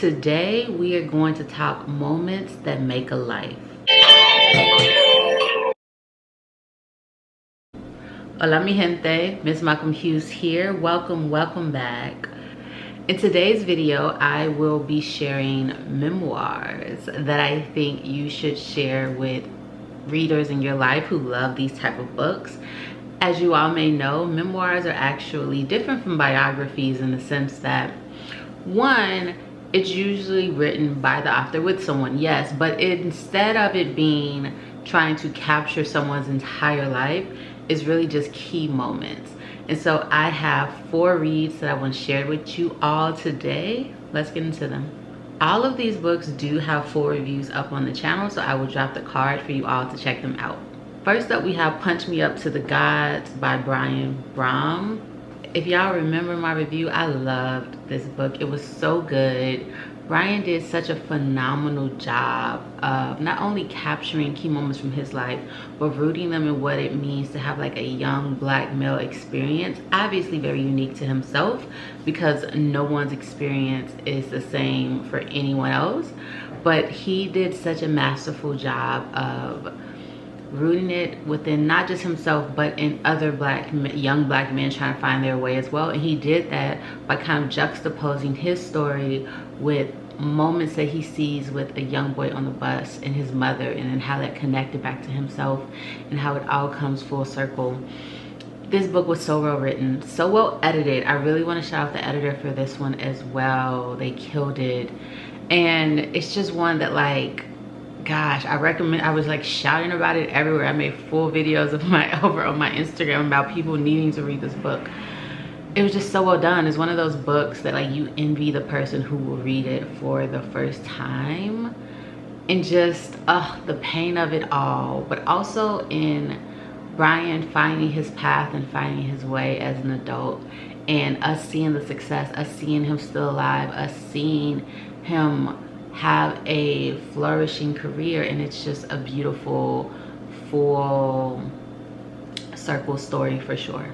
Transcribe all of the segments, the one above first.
Today we are going to talk moments that make a life. Hola mi gente, MsMalcolmHughes here. Welcome back. In today's video, I will be sharing memoirs that I think you should share with readers in your life who love these type of books. As you all may know, memoirs are actually different from biographies in the sense that, one, it's usually written by the author with someone, yes, but instead of it being trying to capture someone's entire life, it's really just key moments. And so I have 4 reads that I want to share with you all today. Let's get into them. All of these books do have full reviews up on the channel, so I will drop the card for you all to check them out. First up, we have Punch Me Up to the Gods by Brian Brom. If y'all remember my review, I loved this book. It was so good. Brian did such a phenomenal job of not only capturing key moments from his life, but rooting them in what it means to have like a young black male experience. Obviously very unique to himself because no one's experience is the same for anyone else. But he did such a masterful job of rooting it within not just himself but in other young black men trying to find their way as well. And he did that by kind of juxtaposing his story with moments that he sees with a young boy on the bus and his mother, and then how that connected back to himself and how it all comes full circle. This book was so well written, so well edited. I really want to shout out the editor for this one as well. They killed it. And it's just one that, like, gosh, I recommend. I was like shouting about it everywhere. I made full videos of over on my Instagram about people needing to read this book. It was just so well done. It's one of those books that like you envy the person who will read it for the first time, and just the pain of it all, but also in Brian finding his path and finding his way as an adult, and us seeing the success, us seeing him still alive, us seeing him have a flourishing career. And it's just a beautiful full circle story for sure.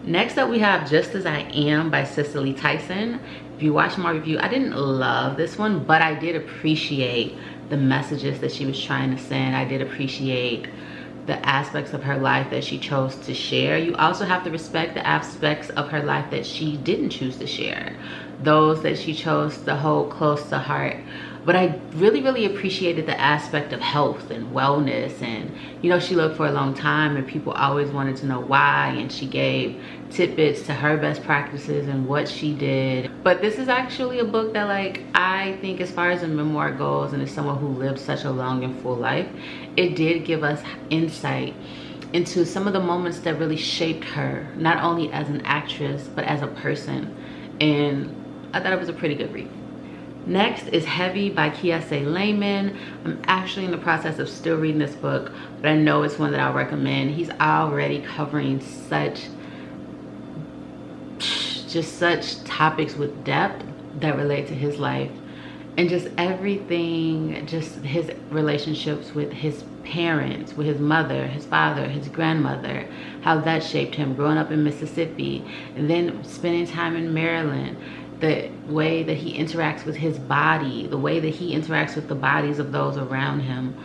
Next up, we have Just As I Am by Cicely Tyson. If you watch my review, I didn't love this one, but I did appreciate the messages that she was trying to send. I did appreciate the aspects of her life that she chose to share. You also have to respect the aspects of her life that she didn't choose to share, those that she chose to hold close to heart. But I really appreciated the aspect of health and wellness, and you know, she lived for a long time and people always wanted to know why, and she gave tidbits to her best practices and what she did. But this is actually a book that, like, I think as far as a memoir goes, and as someone who lived such a long and full life, it did give us insight into some of the moments that really shaped her, not only as an actress but as a person. And I thought it was a pretty good read. Next is Heavy by Kiese Layman. I'm actually in the process of still reading this book, but I know it's one that I'll recommend. He's already covering such topics with depth that relate to his life, and just everything, just his relationships with his parents, with his mother, his father, his grandmother, how that shaped him growing up in Mississippi, and then spending time in Maryland, the way that he interacts with his body, the way that he interacts with the bodies of those around him,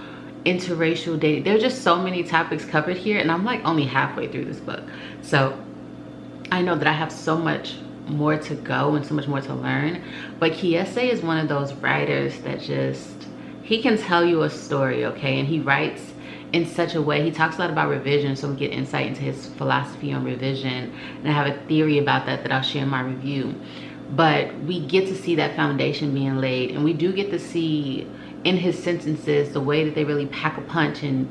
interracial dating. There are just so many topics covered here, and I'm like only halfway through this book. So I know that I have so much more to go and so much more to learn. But Kiese is one of those writers that he can tell you a story, okay? And he writes in such a way, he talks a lot about revision, so we get insight into his philosophy on revision. And I have a theory about that I'll share in my review. But we get to see that foundation being laid, and we do get to see in his sentences the way that they really pack a punch and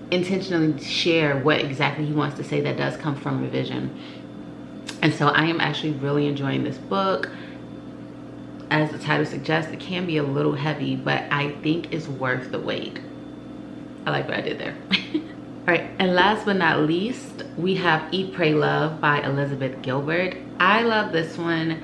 intentionally share what exactly he wants to say that does come from revision. And so I am actually really enjoying this book. As the title suggests, it can be a little heavy, but I think it's worth the wait. I like what I did there. All right, and last but not least, we have Eat, Pray, Love by Elizabeth Gilbert. I love this one.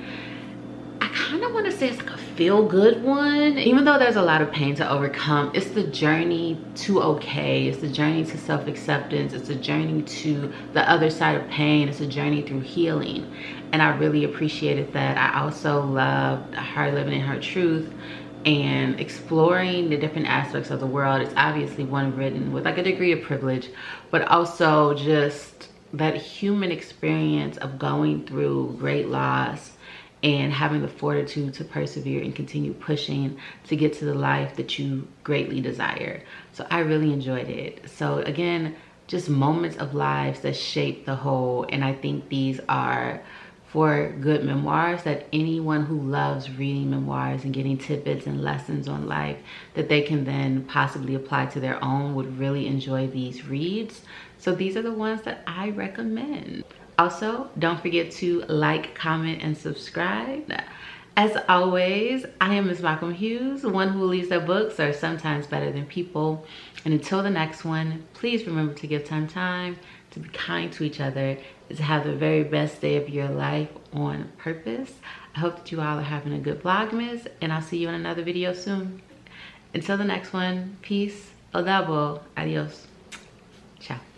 I kind of want to say it's like a feel-good one. Even though there's a lot of pain to overcome, it's the journey to okay. It's the journey to self-acceptance. It's a journey to the other side of pain. It's a journey through healing. And I really appreciated that. I also loved her living in her truth and exploring the different aspects of the world. It's obviously one written with like a degree of privilege, but also just that human experience of going through great loss and having the fortitude to persevere and continue pushing to get to the life that you greatly desire. So I really enjoyed it. So again, just moments of lives that shape the whole. And I think these are for good memoirs that anyone who loves reading memoirs and getting tidbits and lessons on life that they can then possibly apply to their own would really enjoy these reads. So these are the ones that I recommend. Also, don't forget to like, comment, and subscribe. As always, I am MsMalcolmHughes, the one who believes that books are sometimes better than people. And until the next one, please remember to give time, to be kind to each other, and to have the very best day of your life on purpose. I hope that you all are having a good Vlogmas, and I'll see you in another video soon. Until the next one, peace, o dabo, adios, ciao.